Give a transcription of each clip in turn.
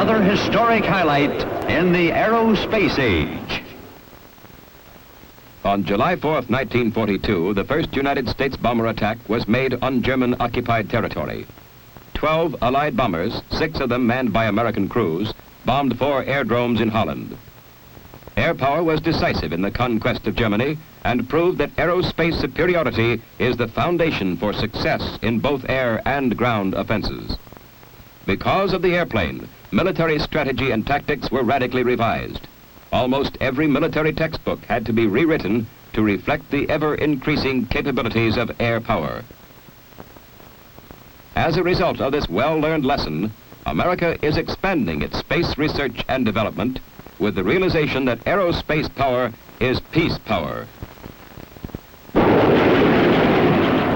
Another historic highlight in the aerospace age. On July 4th, 1942, the first United States bomber attack was made on German-occupied territory. 12 Allied bombers, 6 of them manned by American crews, bombed 4 airdromes in Holland. Air power was decisive in the conquest of Germany and proved that aerospace superiority is the foundation for success in both air and ground offenses. Because of the airplane, military strategy and tactics were radically revised. Almost every military textbook had to be rewritten to reflect the ever-increasing capabilities of air power. As a result of this well-learned lesson, America is expanding its space research and development with the realization that aerospace power is peace power.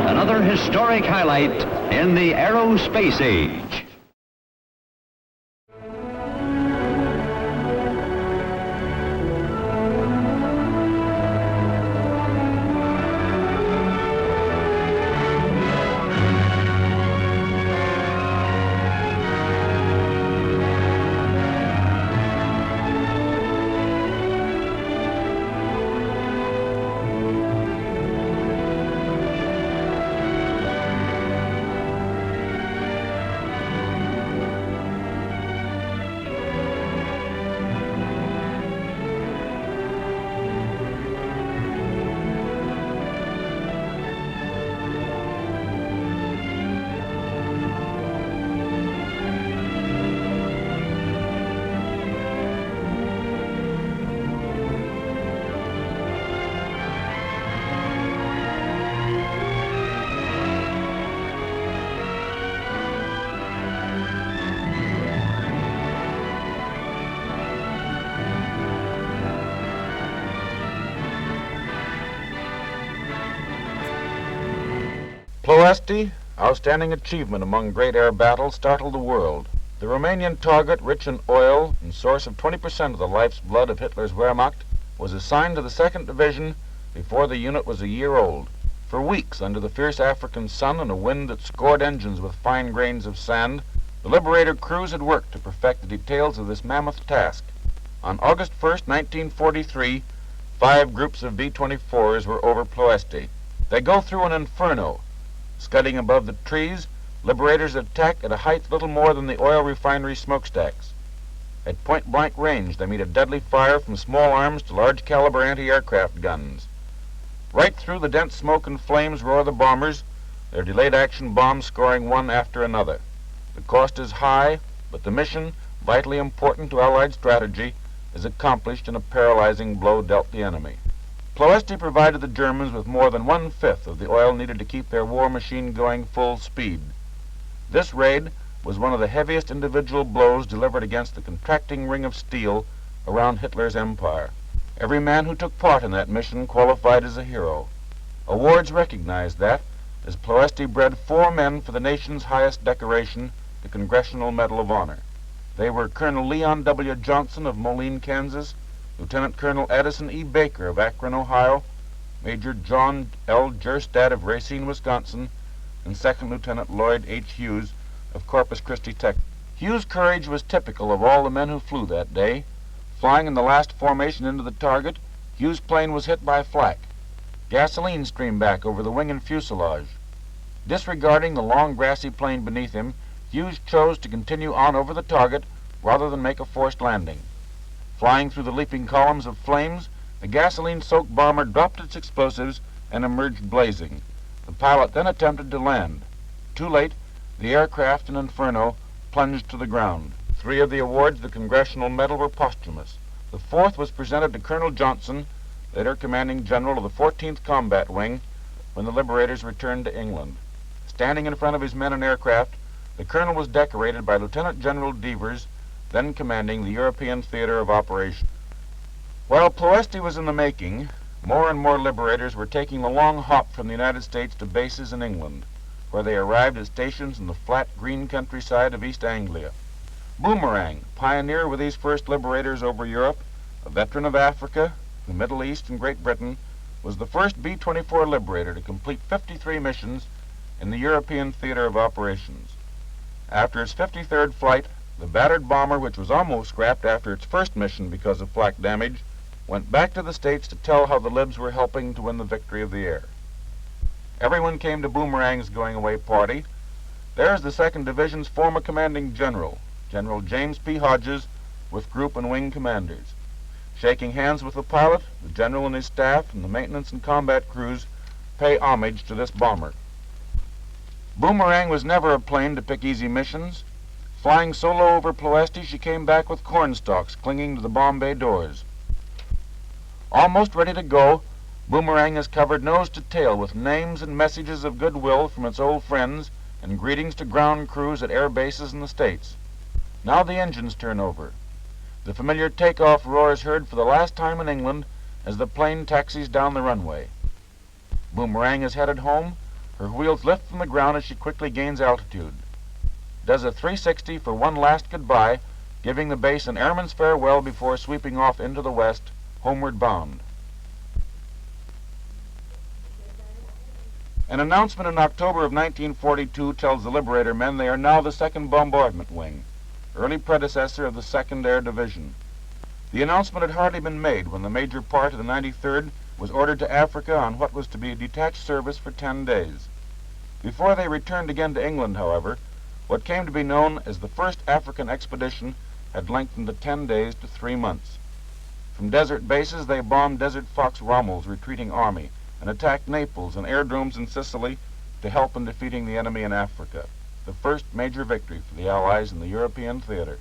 Another historic highlight in the aerospace age. Ploesti, outstanding achievement among great air battles, startled the world. The Romanian target, rich in oil and source of 20% of the life's blood of Hitler's Wehrmacht, was assigned to the 2nd Division before the unit was a year old. For weeks, under the fierce African sun and a wind that scored engines with fine grains of sand, the Liberator crews had worked to perfect the details of this mammoth task. On August 1st, 1943, 5 groups of B-24s were over Ploesti. They go through an inferno. Scudding above the trees, Liberators attack at a height little more than the oil refinery smokestacks. At point-blank range, they meet a deadly fire from small arms to large-caliber anti-aircraft guns. Right through the dense smoke and flames roar the bombers, their delayed-action bombs scoring one after another. The cost is high, but the mission, vitally important to Allied strategy, is accomplished in a paralyzing blow dealt the enemy. Ploesti provided the Germans with more than 1/5 of the oil needed to keep their war machine going full speed. This raid was one of the heaviest individual blows delivered against the contracting ring of steel around Hitler's empire. Every man who took part in that mission qualified as a hero. Awards recognized that, as Ploesti bred 4 men for the nation's highest decoration, the Congressional Medal of Honor. They were Colonel Leon W. Johnson of Moline, Kansas, Lieutenant Colonel Addison E. Baker of Akron, Ohio, Major John L. Jerstad of Racine, Wisconsin, and Second Lieutenant Lloyd H. Hughes of Corpus Christi, Texas. Hughes' courage was typical of all the men who flew that day. Flying in the last formation into the target, Hughes' plane was hit by flak. Gasoline streamed back over the wing and fuselage. Disregarding the long grassy plain beneath him, Hughes chose to continue on over the target rather than make a forced landing. Flying through the leaping columns of flames, the gasoline-soaked bomber dropped its explosives and emerged blazing. The pilot then attempted to land. Too late, the aircraft in inferno plunged to the ground. 3 of the awards of the Congressional Medal were posthumous. The 4th was presented to Colonel Johnson, later commanding general of the 14th Combat Wing, when the Liberators returned to England. Standing in front of his men and aircraft, the colonel was decorated by Lieutenant General Devers, then commanding the European Theater of Operations. While Ploesti was in the making, more and more Liberators were taking the long hop from the United States to bases in England, where they arrived at stations in the flat green countryside of East Anglia. Boomerang, pioneer with these first Liberators over Europe, a veteran of Africa, the Middle East, and Great Britain, was the first B-24 Liberator to complete 53 missions in the European Theater of Operations. After its 53rd flight, the battered bomber, which was almost scrapped after its first mission because of flak damage, went back to the States to tell how the Libs were helping to win the victory of the air. Everyone came to Boomerang's going-away party. There's the 2nd Division's former commanding general, General James P. Hodges, with group and wing commanders. Shaking hands with the pilot, the general and his staff, and the maintenance and combat crews pay homage to this bomber. Boomerang was never a plane to pick easy missions. Flying solo over Ploesti, she came back with corn stalks clinging to the bomb bay doors. Almost ready to go, Boomerang is covered nose to tail with names and messages of goodwill from its old friends and greetings to ground crews at air bases in the States. Now the engines turn over. The familiar takeoff roar is heard for the last time in England as the plane taxis down the runway. Boomerang is headed home. Her wheels lift from the ground as she quickly gains altitude. Does a 360 for one last goodbye, giving the base an airman's farewell before sweeping off into the west, homeward bound. An announcement in October of 1942 tells the Liberator men they are now the 2nd Bombardment Wing, early predecessor of the 2nd Air Division. The announcement had hardly been made when the major part of the 93rd was ordered to Africa on what was to be a detached service for 10 days. Before they returned again to England, however, what came to be known as the First African Expedition had lengthened the 10 days to 3 months. From desert bases they bombed Desert Fox Rommel's retreating army and attacked Naples and airdromes in Sicily to help in defeating the enemy in Africa, the first major victory for the Allies in the European theater.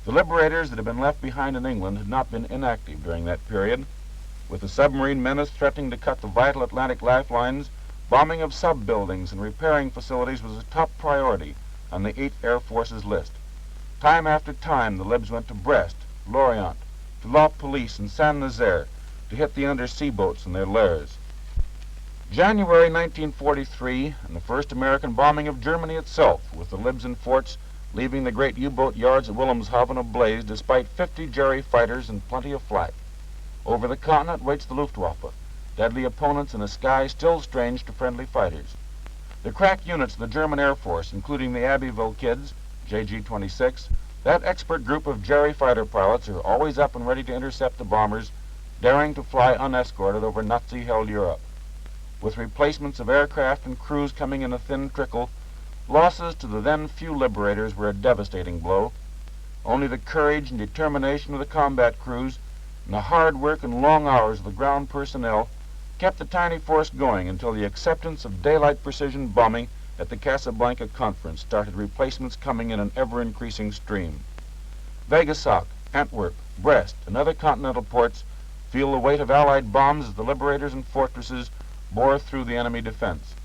The liberators that had been left behind in England had not been inactive during that period. With the submarine menace threatening to cut the vital Atlantic lifelines, bombing of sub-buildings and repairing facilities was a top priority on the 8th Air Force's list. Time after time, the Libs went to Brest, Lorient, to La Police and Saint-Nazaire to hit the undersea boats in their lairs. January 1943, and the first American bombing of Germany itself, with the Libs and forts leaving the great U-boat yards at Wilhelmshaven ablaze despite 50 Jerry fighters and plenty of flak. Over the continent waits the Luftwaffe, deadly opponents in a sky still strange to friendly fighters. The crack units of the German Air Force, including the Abbeville Kids, JG-26, that expert group of Jerry fighter pilots are always up and ready to intercept the bombers, daring to fly unescorted over Nazi-held Europe. With replacements of aircraft and crews coming in a thin trickle, losses to the then few liberators were a devastating blow. Only the courage and determination of the combat crews and the hard work and long hours of the ground personnel kept the tiny force going until the acceptance of daylight precision bombing at the Casablanca Conference started replacements coming in an ever-increasing stream. Vegasoc, Antwerp, Brest, and other continental ports feel the weight of Allied bombs as the liberators and fortresses bore through the enemy defense.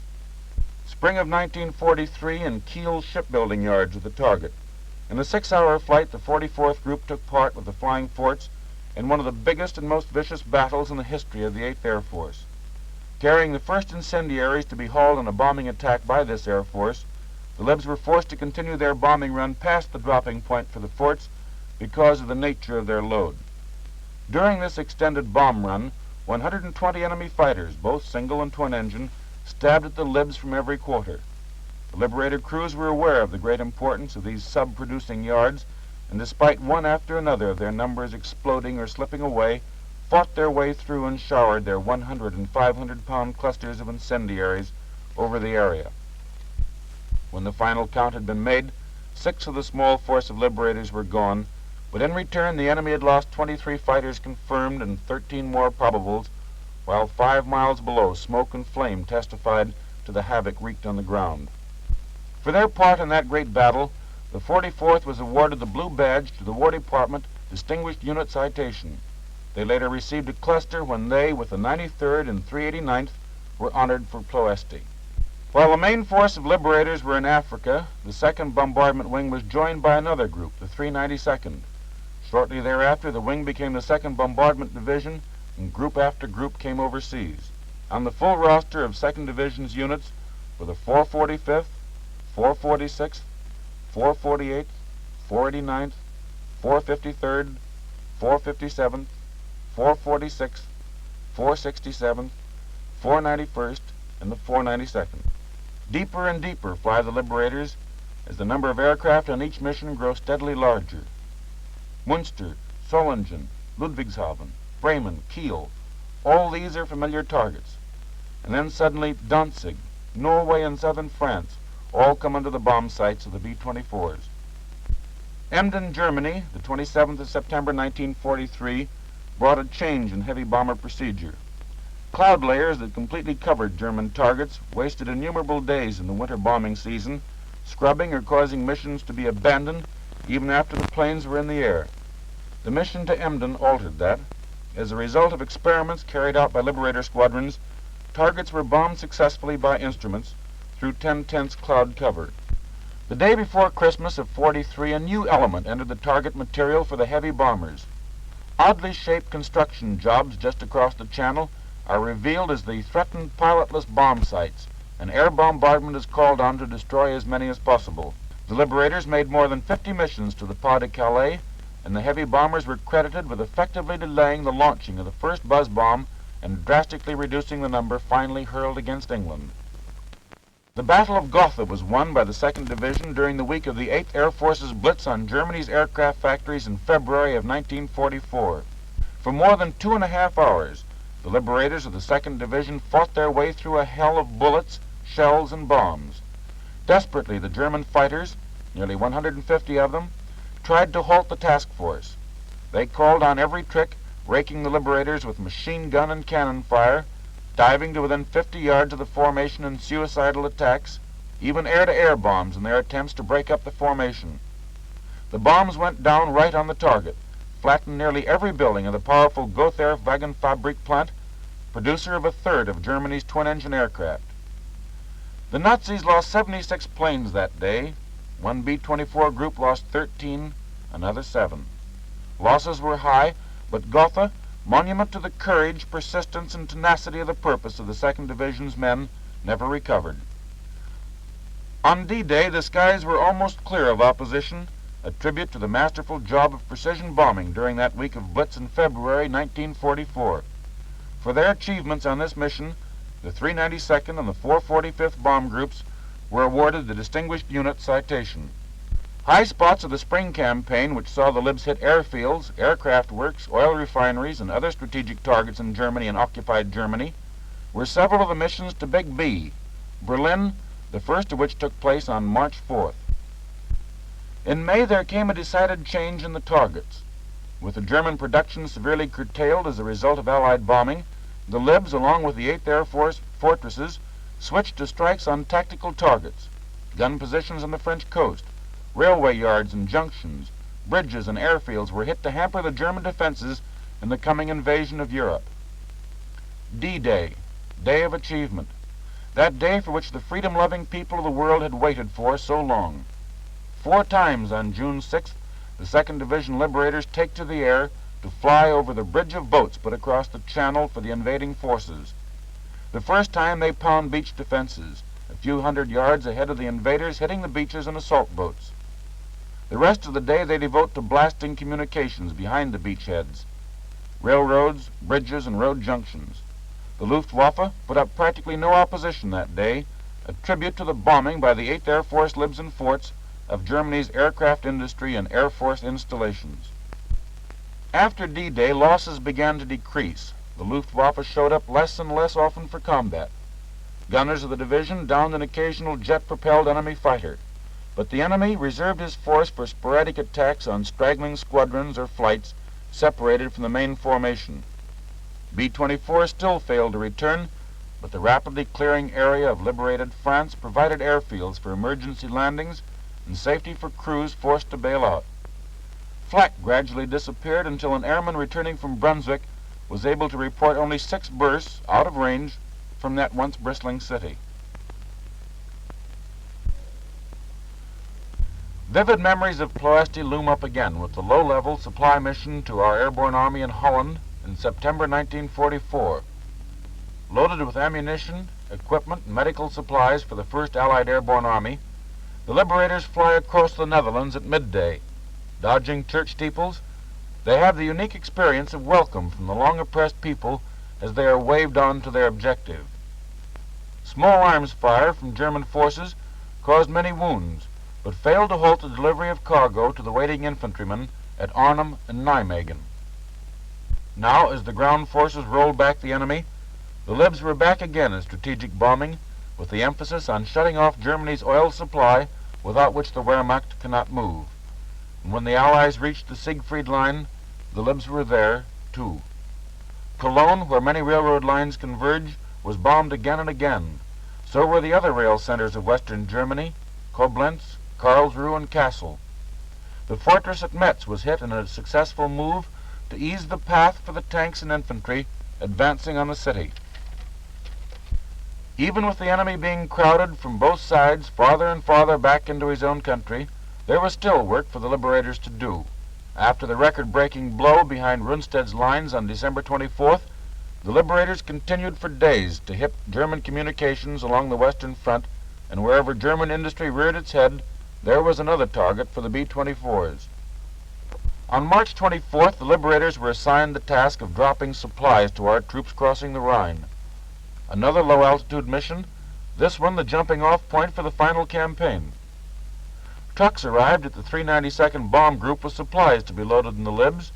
Spring of 1943 and Kiel shipbuilding yards were the target. In a 6-hour flight, the 44th Group took part with the Flying Forts in one of the biggest and most vicious battles in the history of the 8th Air Force. Carrying the first incendiaries to be hauled in a bombing attack by this Air Force, the Libs were forced to continue their bombing run past the dropping point for the forts because of the nature of their load. During this extended bomb run, 120 enemy fighters, both single and twin-engine, stabbed at the Libs from every quarter. The Liberator crews were aware of the great importance of these sub-producing yards, and despite one after another of their numbers exploding or slipping away, fought their way through and showered their 100 and 500-pound clusters of incendiaries over the area. When the final count had been made, 6 of the small force of liberators were gone, but in return the enemy had lost 23 fighters confirmed and 13 more probables, while 5 miles below smoke and flame testified to the havoc wreaked on the ground. For their part in that great battle, the 44th was awarded the Blue Badge to the War Department Distinguished Unit Citation. They later received a cluster when they, with the 93rd and 389th, were honored for Ploesti. While the main force of liberators were in Africa, the 2nd Bombardment Wing was joined by another group, the 392nd. Shortly thereafter, the wing became the 2nd Bombardment Division, and group after group came overseas. On the full roster of 2nd Division's units were the 445th, 446th, 448th, 489th, 453rd, 457th, 446th, 467th, 491st, and the 492nd. Deeper and deeper fly the liberators as the number of aircraft on each mission grows steadily larger. Munster, Solingen, Ludwigshafen, Bremen, Kiel, all these are familiar targets. And then suddenly Danzig, Norway, and southern France all come under the bomb sights of the B-24s. Emden, Germany, the 27th of September 1943, brought a change in heavy bomber procedure. Cloud layers that completely covered German targets wasted innumerable days in the winter bombing season, scrubbing or causing missions to be abandoned even after the planes were in the air. The mission to Emden altered that. As a result of experiments carried out by Liberator squadrons, targets were bombed successfully by instruments through 10/10 cloud cover. The day before Christmas of '43, a new element entered the target material for the heavy bombers. Oddly shaped construction jobs just across the channel are revealed as the threatened pilotless bomb sites, and air bombardment is called on to destroy as many as possible. The Liberators made more than 50 missions to the Pas de Calais, and the heavy bombers were credited with effectively delaying the launching of the first buzz bomb and drastically reducing the number finally hurled against England. The Battle of Gotha was won by the 2nd Division during the week of the 8th Air Force's blitz on Germany's aircraft factories in February of 1944. For more than 2.5 hours, the Liberators of the 2nd Division fought their way through a hell of bullets, shells, and bombs. Desperately, the German fighters, nearly 150 of them, tried to halt the task force. They called on every trick, raking the Liberators with machine gun and cannon fire, diving to within 50 yards of the formation in suicidal attacks, even air-to-air bombs in their attempts to break up the formation. The bombs went down right on the target, flattened nearly every building of the powerful Gotha Wagenfabrik plant, producer of a third of Germany's twin-engine aircraft. The Nazis lost 76 planes that day. One B-24 group lost 13, another 7. Losses were high, but Gotha, monument to the courage, persistence, and tenacity of the purpose of the 2nd Division's men, never recovered. On D-Day, the skies were almost clear of opposition, a tribute to the masterful job of precision bombing during that week of blitz in February 1944. For their achievements on this mission, the 392nd and the 445th Bomb Groups were awarded the Distinguished Unit Citation. High spots of the spring campaign, which saw the Libs hit airfields, aircraft works, oil refineries, and other strategic targets in Germany and occupied Germany, were several of the missions to Big B, Berlin, the first of which took place on March 4th. In May, there came a decided change in the targets. With the German production severely curtailed as a result of Allied bombing, the Libs, along with the 8th Air Force fortresses, switched to strikes on tactical targets, gun positions on the French coast, railway yards and junctions, bridges and airfields were hit to hamper the German defenses in the coming invasion of Europe. D-Day, Day of Achievement, that day for which the freedom-loving people of the world had waited for so long. 4 times on June 6th, the 2nd Division Liberators take to the air to fly over the bridge of boats put across the channel for the invading forces. The first time they pound beach defenses, a few hundred yards ahead of the invaders, hitting the beaches in assault boats. The rest of the day they devote to blasting communications behind the beachheads, railroads, bridges, and road junctions. The Luftwaffe put up practically no opposition that day, a tribute to the bombing by the 8th Air Force Libs and forts of Germany's aircraft industry and Air Force installations. After D-Day, losses began to decrease. The Luftwaffe showed up less and less often for combat. Gunners of the division downed an occasional jet-propelled enemy fighter, but the enemy reserved his force for sporadic attacks on straggling squadrons or flights separated from the main formation. B-24 still failed to return, but the rapidly clearing area of liberated France provided airfields for emergency landings and safety for crews forced to bail out. Flak gradually disappeared until an airman returning from Brunswick was able to report only 6 bursts out of range from that once bristling city. Vivid memories of Ploesti loom up again with the low-level supply mission to our airborne army in Holland in September 1944. Loaded with ammunition, equipment, and medical supplies for the 1st Allied Airborne Army, the Liberators fly across the Netherlands at midday. Dodging church steeples, they have the unique experience of welcome from the long-oppressed people as they are waved on to their objective. Small arms fire from German forces caused many wounds, but failed to halt the delivery of cargo to the waiting infantrymen at Arnhem and Nijmegen. Now, as the ground forces rolled back the enemy, the Libs were back again in strategic bombing, with the emphasis on shutting off Germany's oil supply, without which the Wehrmacht cannot move. And when the Allies reached the Siegfried Line, the Libs were there, too. Cologne, where many railroad lines converge, was bombed again and again. So were the other rail centers of western Germany, Koblenz, Karlsruhe, and Kassel. The fortress at Metz was hit in a successful move to ease the path for the tanks and infantry advancing on the city. Even with the enemy being crowded from both sides farther and farther back into his own country, there was still work for the liberators to do. After the record-breaking blow behind Rundstedt's lines on December 24th, the liberators continued for days to hit German communications along the Western Front, and wherever German industry reared its head, there was another target for the B-24s. On March 24th, the liberators were assigned the task of dropping supplies to our troops crossing the Rhine. Another low-altitude mission, this one the jumping-off point for the final campaign. Trucks arrived at the 392nd Bomb Group with supplies to be loaded in the Libs.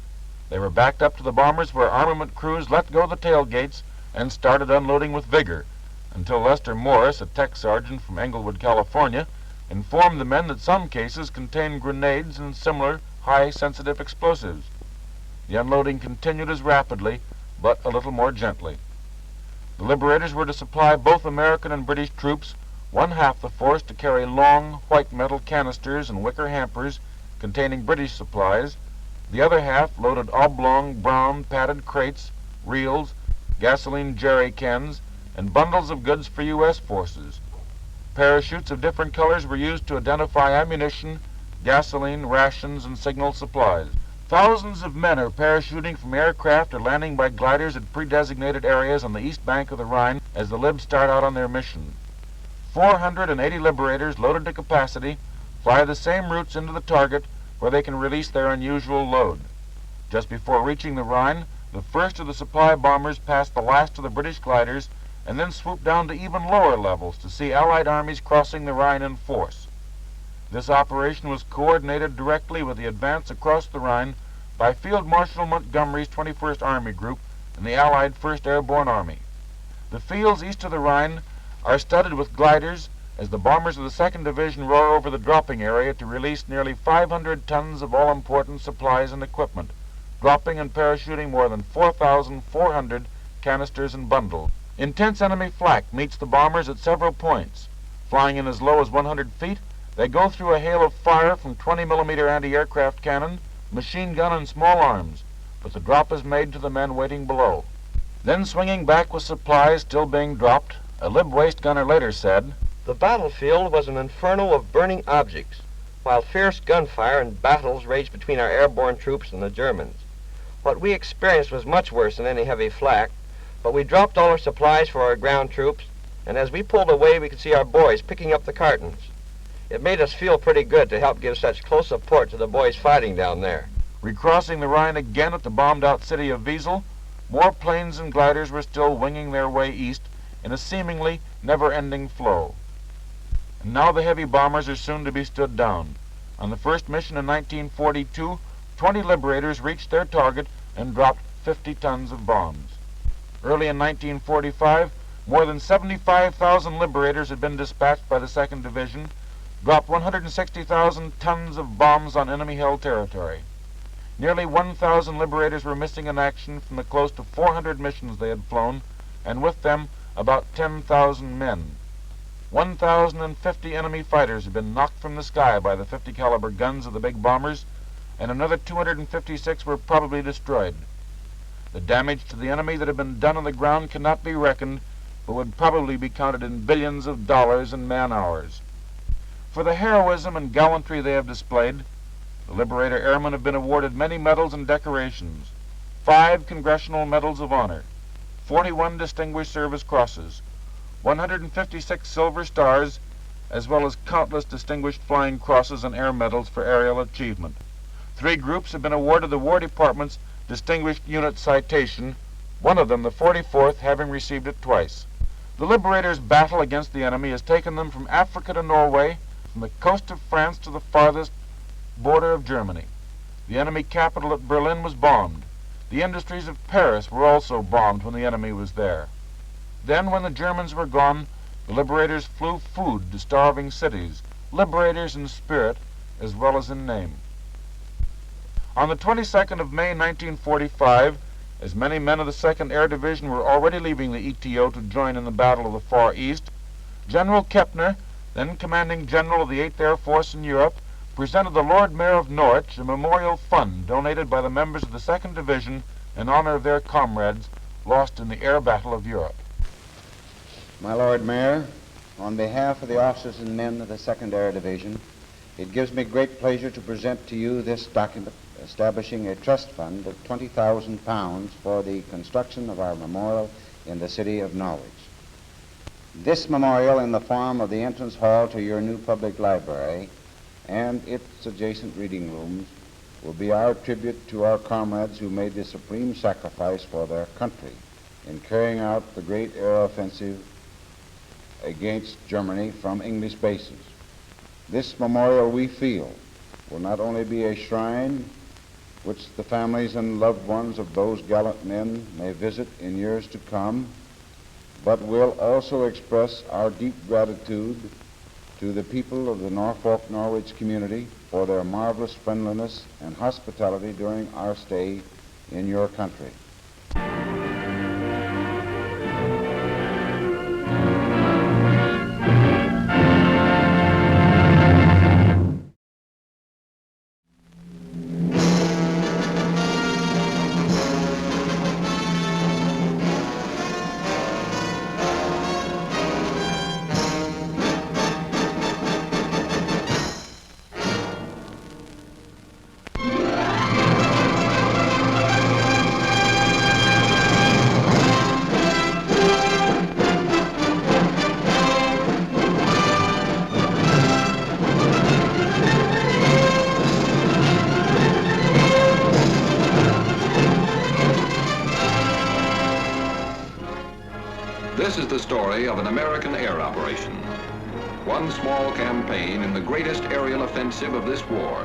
They were backed up to the bombers where armament crews let go the tailgates and started unloading with vigor, until Lester Morris, a tech sergeant from Englewood, California, informed the men that some cases contained grenades and similar high-sensitive explosives. The unloading continued as rapidly, but a little more gently. The liberators were to supply both American and British troops one-half the force to carry long, white metal canisters and wicker hampers containing British supplies, the other half loaded oblong, brown, padded crates, reels, gasoline jerry cans, and bundles of goods for U.S. forces. Parachutes of different colors were used to identify ammunition, gasoline, rations, and signal supplies. Thousands of men are parachuting from aircraft or landing by gliders at pre-designated areas on the east bank of the Rhine as the Libs start out on their mission. 480 liberators, loaded to capacity, fly the same routes into the target where they can release their unusual load. Just before reaching the Rhine, the first of the supply bombers passed the last of the British gliders and then swooped down to even lower levels to see Allied armies crossing the Rhine in force. This operation was coordinated directly with the advance across the Rhine by Field Marshal Montgomery's 21st Army Group and the Allied 1st Airborne Army. The fields east of the Rhine are studded with gliders as the bombers of the 2nd Division roar over the dropping area to release nearly 500 tons of all-important supplies and equipment, dropping and parachuting more than 4,400 canisters and bundles. Intense enemy flak meets the bombers at several points. Flying in as low as 100 feet, they go through a hail of fire from 20mm anti-aircraft cannon, machine gun, and small arms, but the drop is made to the men waiting below. Then swinging back with supplies still being dropped, a Lib waist gunner later said, "The battlefield was an inferno of burning objects, while fierce gunfire and battles raged between our airborne troops and the Germans. What we experienced was much worse than any heavy flak, but we dropped all our supplies for our ground troops, and as we pulled away we could see our boys picking up the cartons. It made us feel pretty good to help give such close support to the boys fighting down there." Recrossing the Rhine again at the bombed-out city of Wiesel, more planes and gliders were still winging their way east in a seemingly never-ending flow. And now the heavy bombers are soon to be stood down. On the first mission in 1942, 20 liberators reached their target and dropped 50 tons of bombs. Early in 1945, more than 75,000 liberators had been dispatched by the 2nd Division, dropped 160,000 tons of bombs on enemy-held territory. Nearly 1,000 liberators were missing in action from the close to 400 missions they had flown, and with them about 10,000 men. 1,050 enemy fighters had been knocked from the sky by the 50 caliber guns of the big bombers, and another 256 were probably destroyed. The damage to the enemy that had been done on the ground cannot be reckoned, but would probably be counted in billions of dollars and man-hours. For the heroism and gallantry they have displayed, the Liberator Airmen have been awarded many medals and decorations: 5 Congressional Medals of Honor, 41 Distinguished Service Crosses, 156 Silver Stars, as well as countless Distinguished Flying Crosses and Air Medals for aerial achievement. 3 groups have been awarded the War Department's Distinguished Unit Citation, one of them, the 44th, having received it twice. The Liberators' battle against the enemy has taken them from Africa to Norway, from the coast of France to the farthest border of Germany. The enemy capital at Berlin was bombed. The industries of Paris were also bombed when the enemy was there. Then, when the Germans were gone, the liberators flew food to starving cities, liberators in spirit as well as in name. On the 22nd of May, 1945, as many men of the 2nd Air Division were already leaving the ETO to join in the Battle of the Far East, General Kepner, then commanding general of the 8th Air Force in Europe, presented the Lord Mayor of Norwich a memorial fund donated by the members of the 2nd Division in honor of their comrades lost in the air battle of Europe. My Lord Mayor, on behalf of the officers and men of the 2nd Air Division, it gives me great pleasure to present to you this document establishing a trust fund of £20,000 for the construction of our memorial in the city of Norwich. This memorial, in the form of the entrance hall to your new public library and its adjacent reading rooms, will be our tribute to our comrades who made the supreme sacrifice for their country in carrying out the great air offensive against Germany from English bases. This memorial, we feel, will not only be a shrine which the families and loved ones of those gallant men may visit in years to come, but will also express our deep gratitude to the people of the Norfolk-Norwich community for their marvelous friendliness and hospitality during our stay in your country. This is the story of an American air operation. One small campaign in the greatest aerial offensive of this war.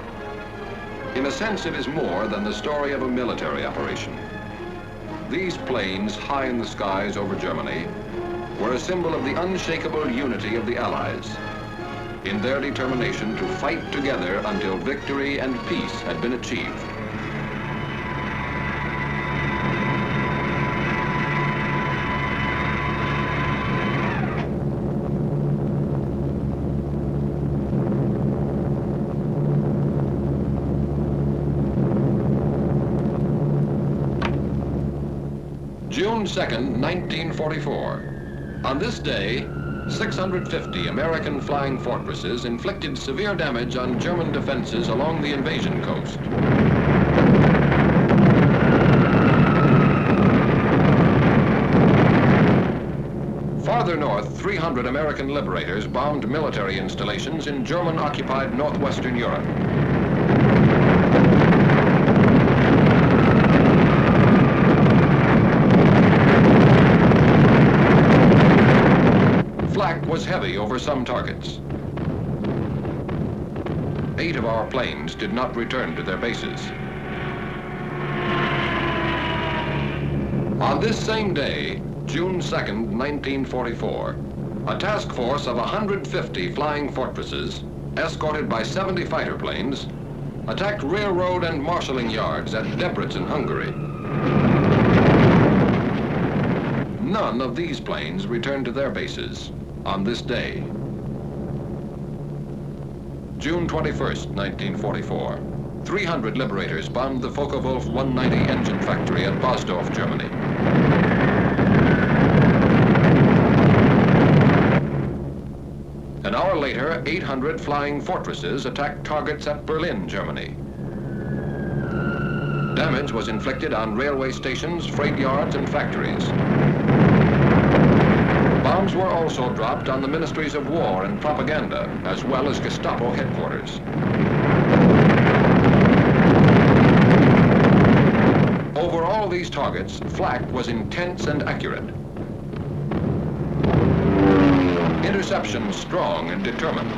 In a sense, it is more than the story of a military operation. These planes, high in the skies over Germany, were a symbol of the unshakable unity of the Allies in their determination to fight together until victory and peace had been achieved. June 2nd, 1944. On this day, 650 American flying fortresses inflicted severe damage on German defenses along the invasion coast. Farther north, 300 American liberators bombed military installations in German-occupied northwestern Europe. Flak was heavy over some targets. 8 of our planes did not return to their bases. On this same day, June 2nd, 1944, a task force of 150 flying fortresses, escorted by 70 fighter planes, attacked railroad and marshalling yards at Debrecen, Hungary. None of these planes returned to their bases on this day. June 21st, 1944. 300 liberators bombed the Focke-Wulf 190 engine factory at Bosdorf, Germany. An hour later, 800 flying fortresses attacked targets at Berlin, Germany. Damage was inflicted on railway stations, freight yards, and factories. Bombs were also dropped on the ministries of war and propaganda, as well as Gestapo headquarters. Over all these targets, flak was intense and accurate. Interception strong and determined.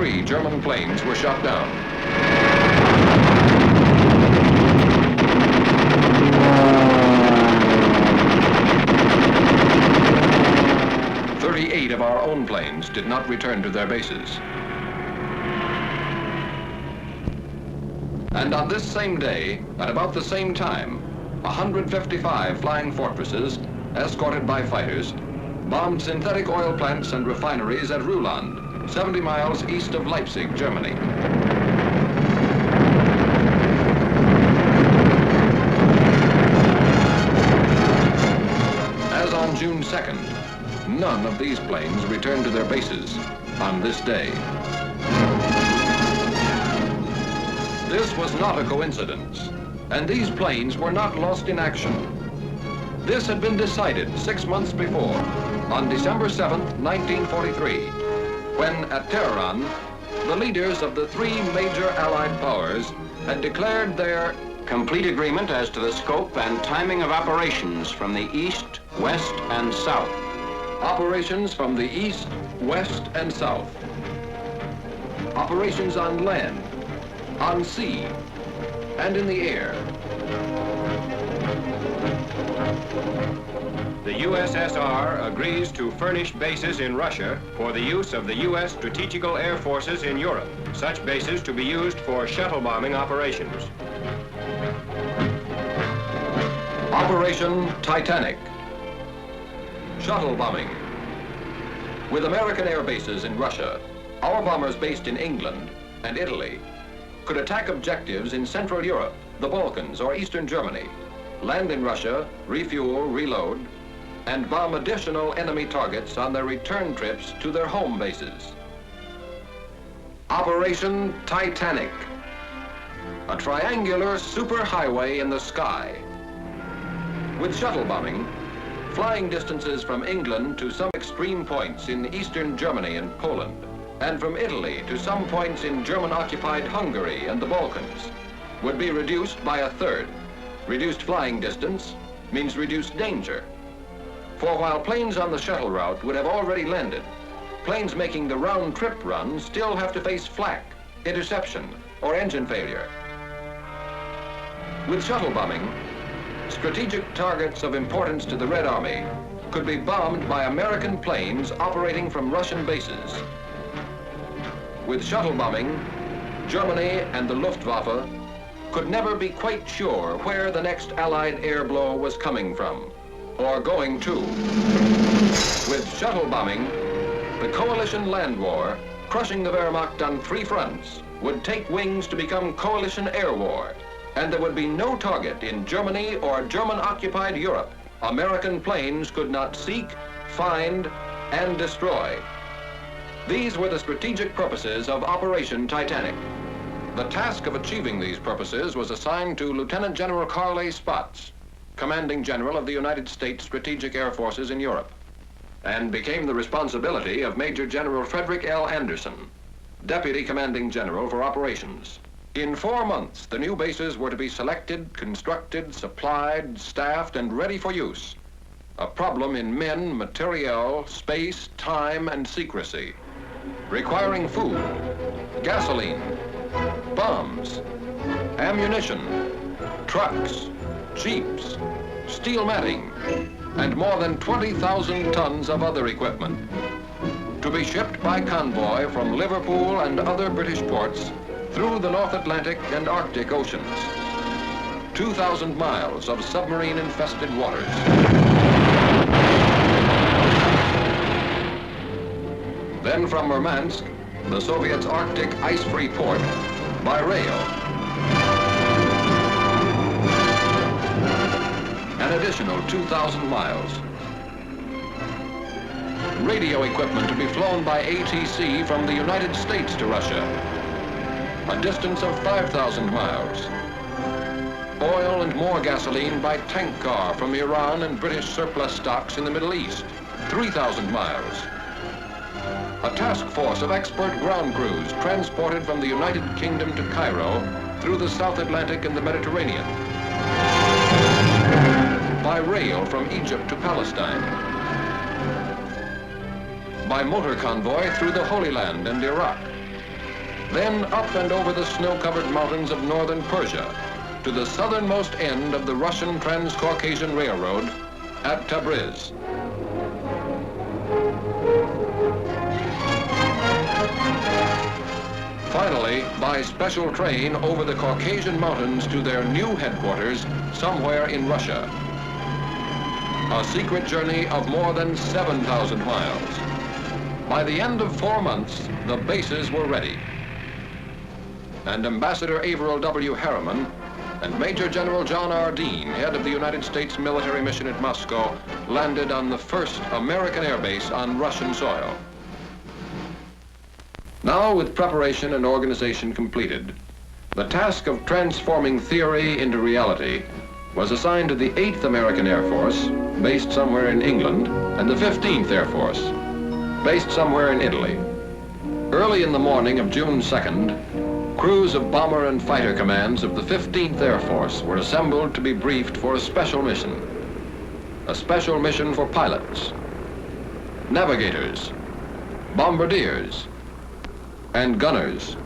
23 German planes were shot down. Eight of our own planes did not return to their bases. And on this same day, at about the same time, 155 flying fortresses, escorted by fighters, bombed synthetic oil plants and refineries at Ruhland, 70 miles east of Leipzig, Germany. As on June 2nd, none of these planes returned to their bases on this day. This was not a coincidence, and these planes were not lost in action. This had been decided 6 months before, on December 7th, 1943, when at Tehran, the leaders of the three major Allied powers had declared their complete agreement as to the scope and timing of operations from the east, west, and south. Operations from the east, west, and south. Operations on land, on sea, and in the air. The USSR agrees to furnish bases in Russia for the use of the U.S. strategical air forces in Europe, such bases to be used for shuttle bombing operations. Operation Titanic. Shuttle bombing. With American air bases in Russia, our bombers based in England and Italy could attack objectives in Central Europe, the Balkans, or Eastern Germany, land in Russia, refuel, reload, and bomb additional enemy targets on their return trips to their home bases. Operation Titanic. A triangular superhighway in the sky. With shuttle bombing, flying distances from England to some extreme points in eastern Germany and Poland, and from Italy to some points in German-occupied Hungary and the Balkans, would be reduced by a third. Reduced flying distance means reduced danger. For while planes on the shuttle route would have already landed, planes making the round-trip run still have to face flak, interception, or engine failure. With shuttle bombing, strategic targets of importance to the Red Army could be bombed by American planes operating from Russian bases. With shuttle bombing, Germany and the Luftwaffe could never be quite sure where the next Allied air blow was coming from, or going to. With shuttle bombing, the coalition land war, crushing the Wehrmacht on three fronts, would take wings to become coalition air war, and there would be no target in Germany or German-occupied Europe American planes could not seek, find, and destroy. These were the strategic purposes of Operation Titanic. The task of achieving these purposes was assigned to Lieutenant General Carl A. Spaatz, Commanding General of the United States Strategic Air Forces in Europe, and became the responsibility of Major General Frederick L. Anderson, Deputy Commanding General for Operations. In 4 months, the new bases were to be selected, constructed, supplied, staffed, and ready for use. A problem in men, materiel, space, time, and secrecy, requiring food, gasoline, bombs, ammunition, trucks, jeeps, steel matting, and more than 20,000 tons of other equipment, to be shipped by convoy from Liverpool and other British ports through the North Atlantic and Arctic Oceans. 2,000 miles of submarine-infested waters. Then from Murmansk, the Soviets' Arctic ice-free port, by rail. An additional 2,000 miles. Radio equipment to be flown by ATC from the United States to Russia. A distance of 5,000 miles. Oil and more gasoline by tank car from Iran and British surplus stocks in the Middle East, 3,000 miles. A task force of expert ground crews transported from the United Kingdom to Cairo through the South Atlantic and the Mediterranean. By rail from Egypt to Palestine. By motor convoy through the Holy Land and Iraq. then up and over the snow-covered mountains of northern Persia to the southernmost end of the Russian Trans-Caucasian Railroad at Tabriz. Finally, by special train over the Caucasian Mountains to their new headquarters somewhere in Russia. A secret journey of more than 7,000 miles. By the end of 4 months, the bases were ready. And Ambassador Averill W. Harriman and Major General John R. Dean, head of the United States military mission at Moscow, landed on the first American airbase on Russian soil. Now, with preparation and organization completed, the task of transforming theory into reality was assigned to the 8th American Air Force, based somewhere in England, and the 15th Air Force, based somewhere in Italy. Early in the morning of June 2nd, crews of bomber and fighter commands of the 15th Air Force were assembled to be briefed for a special mission. A special mission for pilots, navigators, bombardiers, and gunners.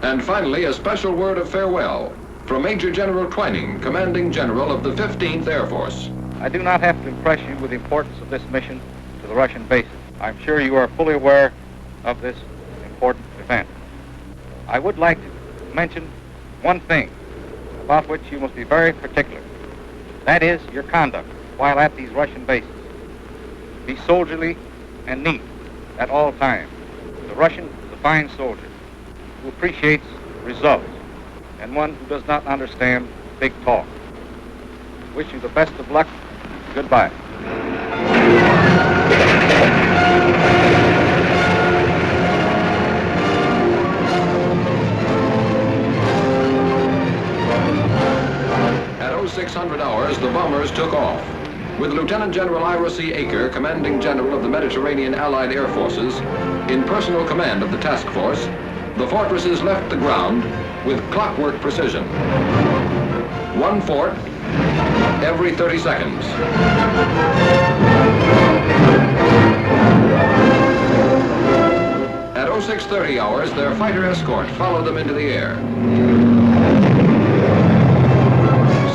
And finally, a special word of farewell from Major General Twining, Commanding General of the 15th Air Force. I do not have to impress you with the importance of this mission to the Russian bases. I'm sure you are fully aware of this important event. I would like to mention one thing about which you must be very particular. That is your conduct while at these Russian bases. Be soldierly and neat at all times. The Russian is a fine soldier who appreciates results and one who does not understand big talk. Wish you the best of luck. Goodbye. At 0600 hours, the bombers took off. With Lieutenant General Ira C. Aker, Commanding General of the Mediterranean Allied Air Forces, in personal command of the task force, the fortresses left the ground with clockwork precision. One fort every 30 seconds. At 0630 hours, their fighter escort followed them into the air.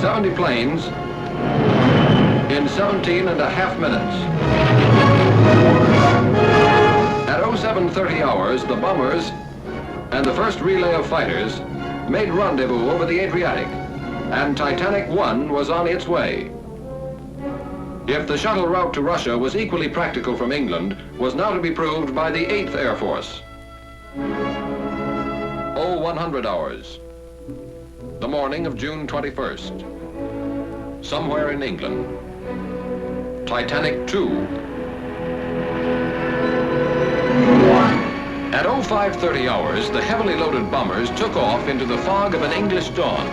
70 planes in 17 and a half minutes. At 0730 hours, the bombers and the first relay of fighters made rendezvous over the Adriatic, and Titanic 1 was on its way. If the shuttle route to Russia was equally practical from England, was now to be proved by the 8th Air Force. 0100 hours, the morning of June 21st. Somewhere in England, Titanic 2. At 0530 hours, the heavily loaded bombers took off into the fog of an English dawn.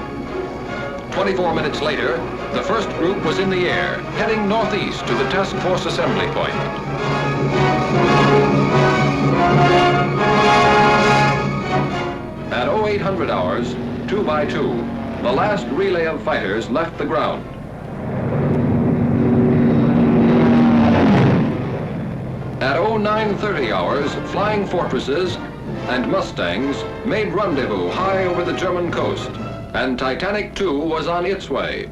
24 minutes later, the first group was in the air, heading northeast to the task force assembly point. At 0800 hours, 2 by 2, the last relay of fighters left the ground. At 0930 hours, flying fortresses and Mustangs made rendezvous high over the German coast, and Titanic 2 was on its way.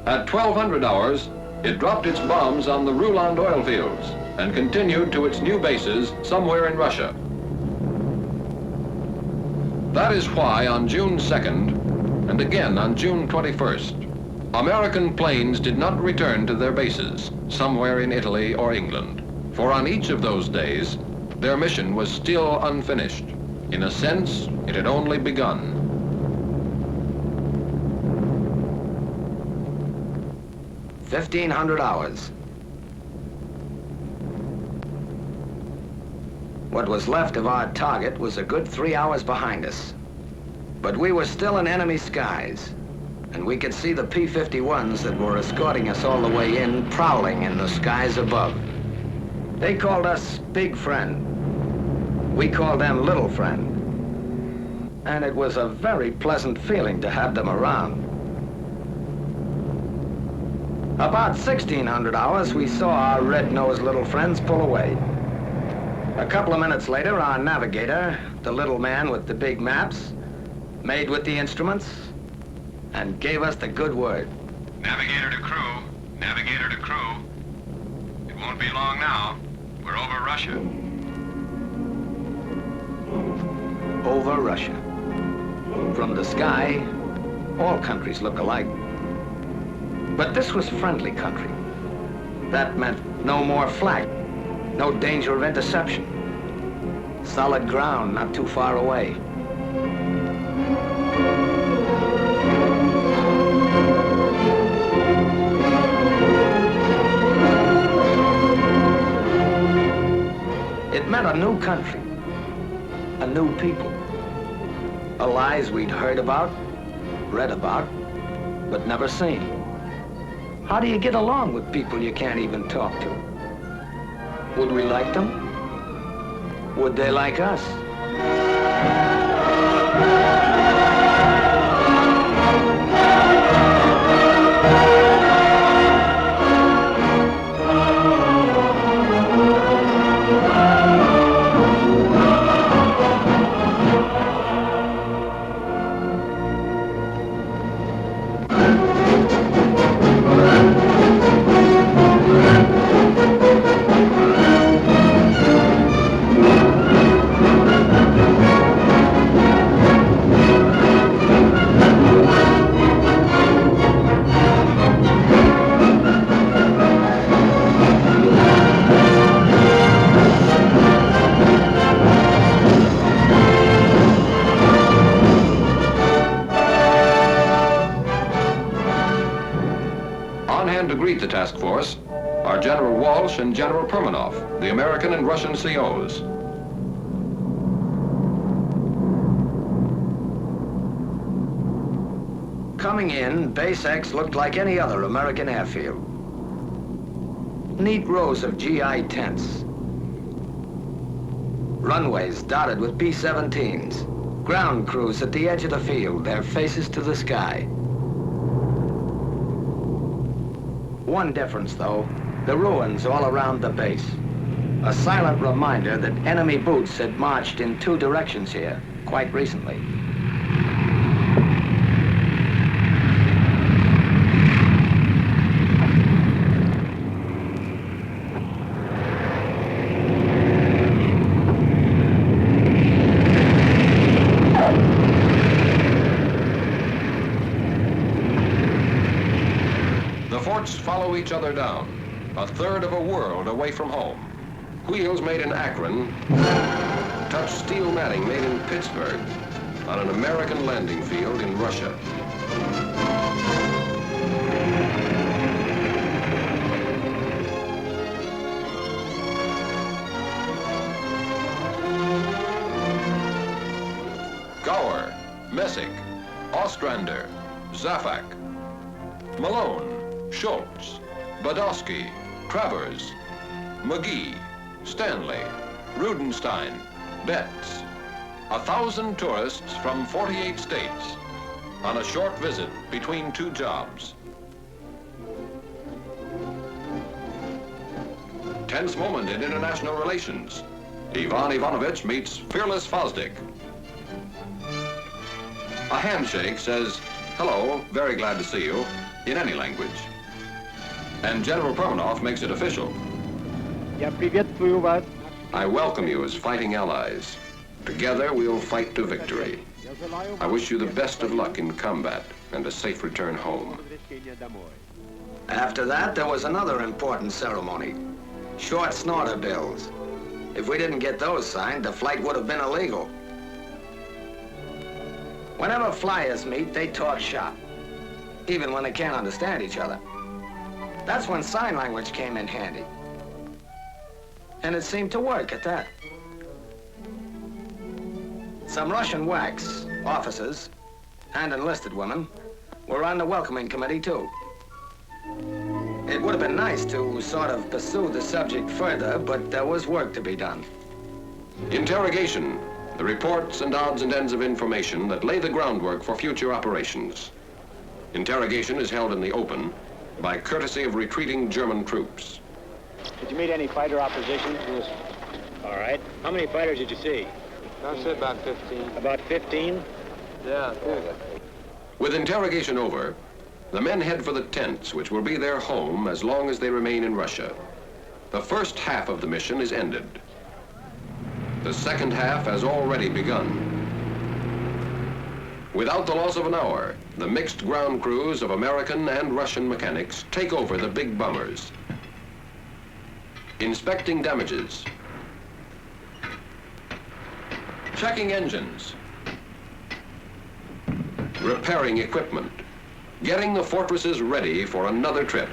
At 1200 hours, it dropped its bombs on the Ruland oil fields and continued to its new bases somewhere in Russia. That is why on June 2nd, and again on June 21st, American planes did not return to their bases somewhere in Italy or England. For on each of those days, their mission was still unfinished. In a sense, it had only begun. $1,500 hours. What was left of our target was a good 3 hours behind us. But we were still in enemy skies, and we could see the P-51s that were escorting us all the way in, prowling in the skies above. They called us Big Friend. We called them Little Friend. And it was a very pleasant feeling to have them around. About 1600 hours, we saw our red-nosed little friends pull away. A couple of minutes later, our navigator, the little man with the big maps, made with the instruments, and gave us the good word. Navigator to crew. Navigator to crew. It won't be long now. We're over Russia. Over Russia. From the sky, all countries look alike. But this was friendly country. That meant no more flak, no danger of interception. Solid ground not too far away. It meant a new country, a new people. Allies we'd heard about, read about, but never seen. How do you get along with people you can't even talk to? Would we like them? Would they like us? To greet the task force are General Walsh and General Permanoff, the American and Russian COs. Coming in, Base X looked like any other American airfield. Neat rows of GI tents. Runways dotted with B-17s. Ground crews at the edge of the field, their faces to the sky. One difference, though, the ruins all around the base. A silent reminder that enemy boots had marched in two directions here quite recently. Follow each other down, a third of a world away from home. Wheels made in Akron touch steel matting made in Pittsburgh on an American landing field in Russia. Gower, Messick, Ostrander, Zafak, Malone, Schultz, Badowski, Travers, McGee, Stanley, Rudenstein, Betts. 1,000 tourists from 48 states on a short visit between two jobs. Tense moment in international relations. Ivan Ivanovich meets fearless Fosdick. A handshake says, "Hello, very glad to see you," in any language. And General Permanoff makes it official. I welcome you as fighting allies. Together we'll fight to victory. I wish you the best of luck in combat and a safe return home. After that, there was another important ceremony. Short snorter bills. If we didn't get those signed, the flight would have been illegal. Whenever flyers meet, they talk shop, even when they can't understand each other. That's when sign language came in handy. And it seemed to work at that. Some Russian WACs, officers, and enlisted women were on the welcoming committee, too. It would have been nice to sort of pursue the subject further, but there was work to be done. Interrogation, the reports and odds and ends of information that lay the groundwork for future operations. Interrogation is held in the open by courtesy of retreating German troops. Did you meet any fighter opposition? All right. How many fighters did you see? I'd say about 15. About 15? Yeah. With interrogation over, the men head for the tents, which will be their home as long as they remain in Russia. The first half of the mission is ended. The second half has already begun. Without the loss of an hour, the mixed ground crews of American and Russian mechanics take over the big bombers, inspecting damages, checking engines, repairing equipment, getting the fortresses ready for another trip.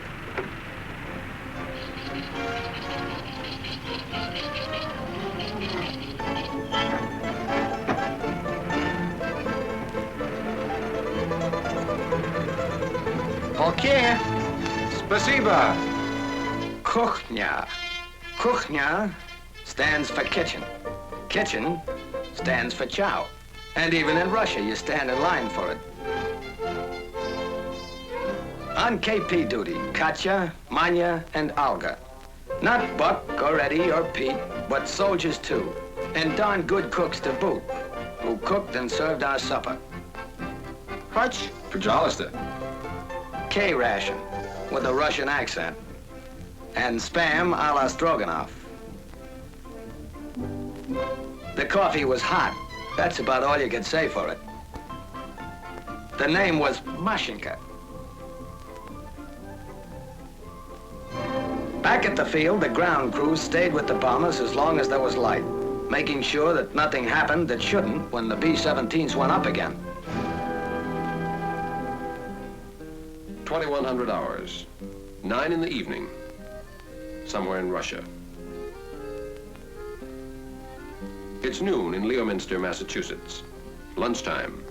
Okay. Spasiba. Kuchnia. Kuchnia stands for kitchen. Kitchen stands for chow. And even in Russia, you stand in line for it. On KP duty, Katya, Manya, and Olga. Not Buck or Eddie or Pete, but soldiers too. And darn good cooks to boot, who cooked and served our supper. Hutch, Pajalister. K-ration, with a Russian accent. And spam a la Stroganoff. The coffee was hot. That's about all you could say for it. The name was Mashinka. Back at the field, the ground crews stayed with the bombers as long as there was light, making sure that nothing happened that shouldn't when the B-17s went up again. 2100 hours, 9 in the evening, somewhere in Russia. It's noon in Leominster, Massachusetts, lunchtime.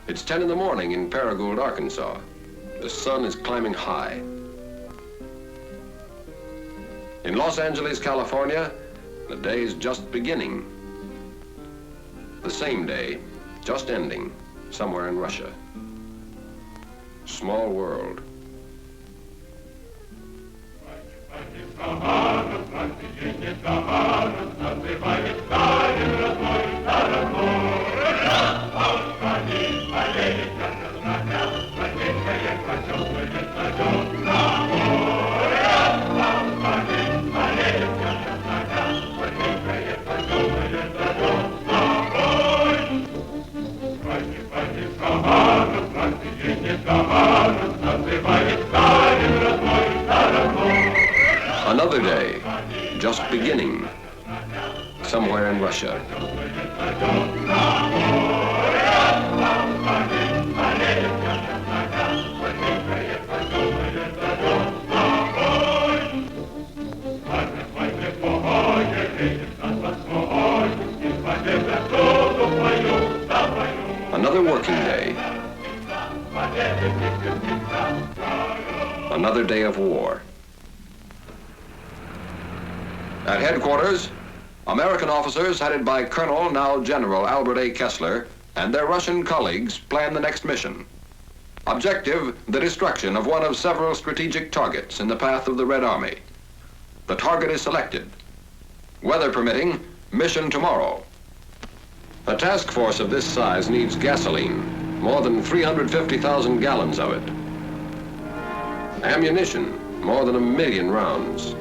It's 10 in the morning in Paragould, Arkansas. The sun is climbing high. In Los Angeles, California, the day is just beginning. The same day, just ending, somewhere in Russia. Small world. Another day, just beginning, somewhere in Russia. Another working day. Another day of war. At headquarters, American officers headed by Colonel, now General Albert A. Kessler, and their Russian colleagues plan the next mission. Objective, the destruction of one of several strategic targets in the path of the Red Army. The target is selected. Weather permitting, mission tomorrow. A task force of this size needs gasoline, more than 350,000 gallons of it. Ammunition, more than 1 million rounds.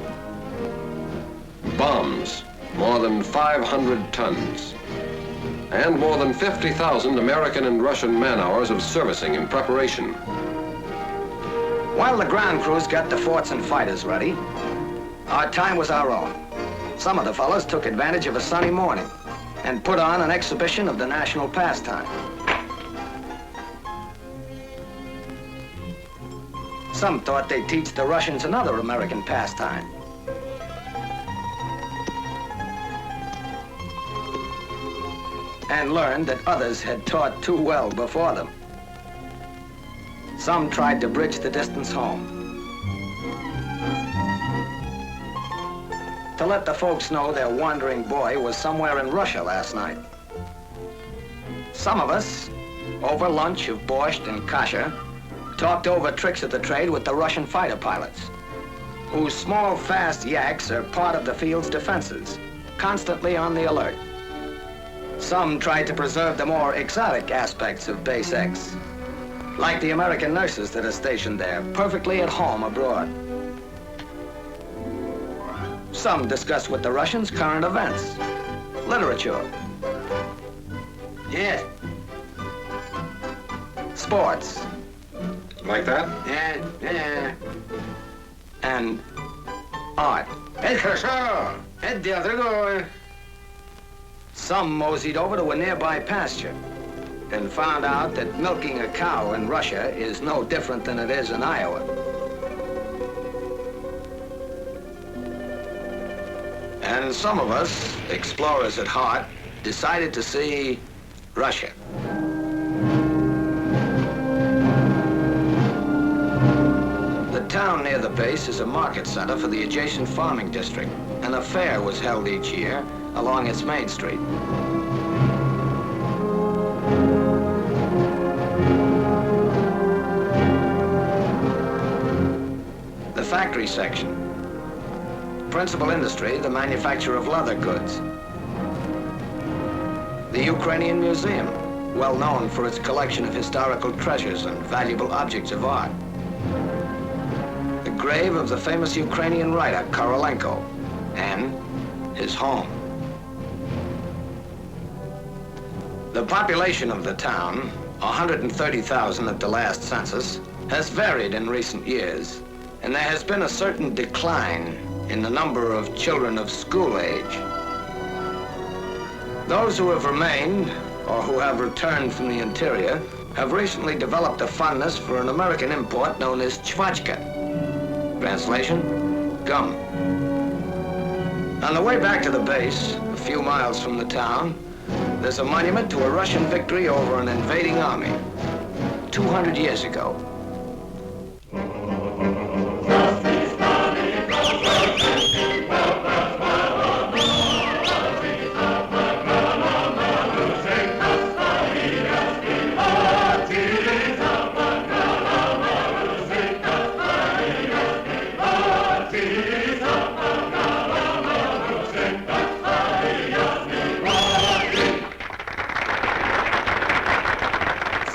Bombs, more than 500 tons. And more than 50,000 American and Russian man-hours of servicing and preparation. While the ground crews got the forts and fighters ready, our time was our own. Some of the fellows took advantage of a sunny morning and put on an exhibition of the national pastime. Some thought they'd teach the Russians another American pastime. And learned that others had taught too well before them. Some tried to bridge the distance home, to let the folks know their wandering boy was somewhere in Russia last night. Some of us, over lunch of borscht and kasha, talked over tricks of the trade with the Russian fighter pilots, whose small, fast yaks are part of the field's defenses, constantly on the alert. Some tried to preserve the more exotic aspects of Base X, like the American nurses that are stationed there, perfectly at home abroad. Some discussed with the Russians current events, literature, Yes. sports, Like that? Yeah. and art. Это хорошо. Это дело другое. Some moseyed over to a nearby pasture and found out that milking a cow in Russia is no different than it is in Iowa. And some of us, explorers at heart, decided to see Russia. The town near the base is a market center for the adjacent farming district, and a fair was held each year along its main street. The factory section. Principal industry, the manufacture of leather goods. The Ukrainian Museum, well known for its collection of historical treasures and valuable objects of art. The grave of the famous Ukrainian writer, Korolenko, and his home. The population of the town, 130,000 at the last census, has varied in recent years, and there has been a certain decline in the number of children of school age. Those who have remained, or who have returned from the interior, have recently developed a fondness for an American import known as chvachka. Translation, gum. On the way back to the base, a few miles from the town, there's a monument to a Russian victory over an invading army 200 years ago.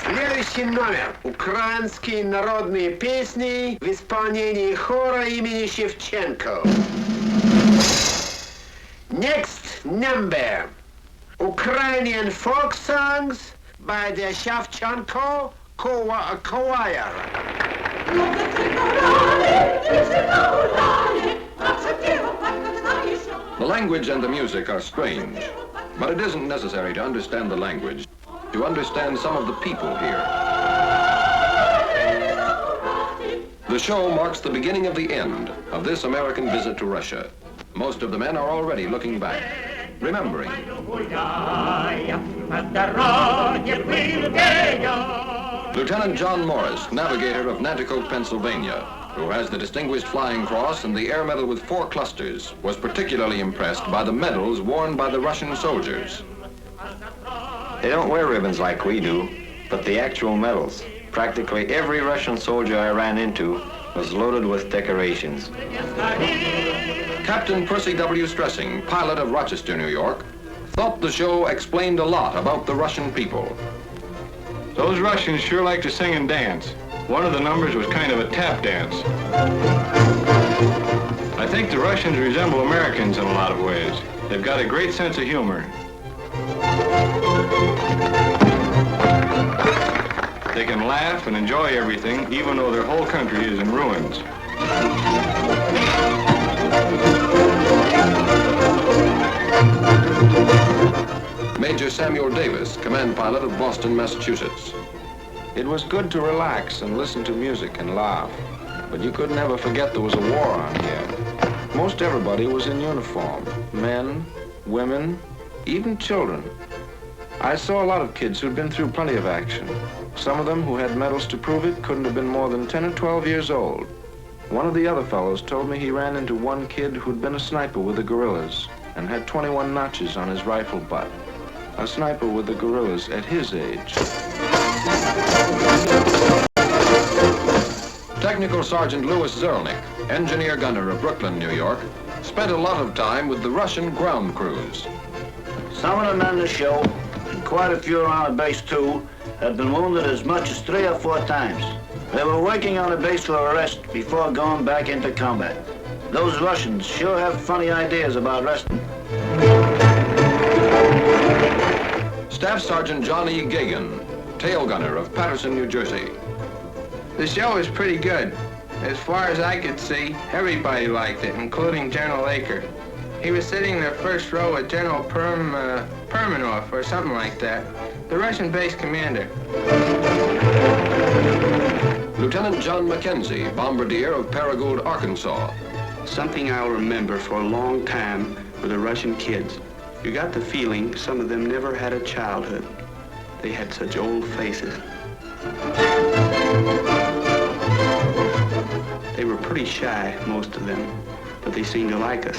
Следующий номер. Украинские народные песни в исполнении хора имени Шевченко. Next number. Ukrainian folk songs by the Shevchenko Choir. The language and the music are strange, but it isn't necessary to understand the language to understand some of the people here. The show marks the beginning of the end of this American visit to Russia. Most of the men are already looking back, remembering. Lieutenant John Morris, navigator of Nanticoke, Pennsylvania, who has the Distinguished Flying Cross and the Air Medal with 4 clusters, was particularly impressed by the medals worn by the Russian soldiers. They don't wear ribbons like we do, but the actual medals. Practically every Russian soldier I ran into was loaded with decorations. Captain Percy W. Stressing, pilot of Rochester, New York, thought the show explained a lot about the Russian people. Those Russians sure like to sing and dance. One of the numbers was kind of a tap dance. I think the Russians resemble Americans in a lot of ways. They've got a great sense of humor. They can laugh and enjoy everything, even though their whole country is in ruins. Major Samuel Davis, command pilot of Boston, Massachusetts. It was good to relax and listen to music and laugh, but you could never forget there was a war on here. Most everybody was in uniform, men, women, even children. I saw a lot of kids who'd been through plenty of action. Some of them who had medals to prove it couldn't have been more than 10 or 12 years old. One of the other fellows told me he ran into one kid who'd been a sniper with the guerrillas and had 21 notches on his rifle butt. A sniper with the guerrillas at his age. Technical Sergeant Louis Zerlnick, engineer gunner of Brooklyn, New York, spent a lot of time with the Russian ground crews. Some of the men on the show, and quite a few around the base too, have been wounded as much as 3 or 4 times. They were working on the base for a rest before going back into combat. Those Russians sure have funny ideas about resting. Staff Sergeant John E. Gagan, tail gunner of Patterson, New Jersey. The show was pretty good. As far as I could see, everybody liked it, including General Aker. He was sitting in the first row with General Permanov or something like that, the Russian base commander. Lieutenant John Mackenzie, bombardier of Paragould, Arkansas. Something I'll remember for a long time were the Russian kids. You got the feeling some of them never had a childhood. They had such old faces. They were pretty shy, most of them, but they seemed to like us.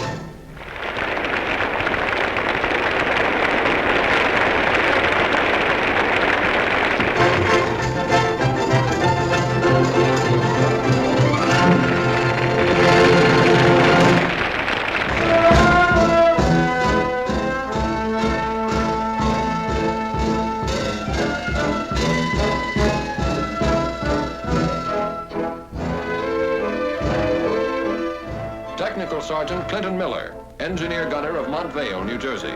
Technical Sergeant Clinton Miller, engineer gunner of Montvale, New Jersey.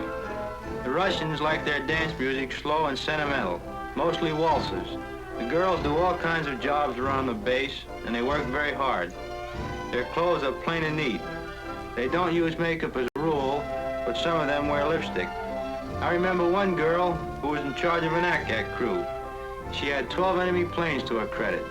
The Russians like their dance music slow and sentimental, mostly waltzes. The girls do all kinds of jobs around the base, and they work very hard. Their clothes are plain and neat. They don't use makeup as a rule, but some of them wear lipstick. I remember one girl who was in charge of an ACAC crew. She had 12 enemy planes to her credit.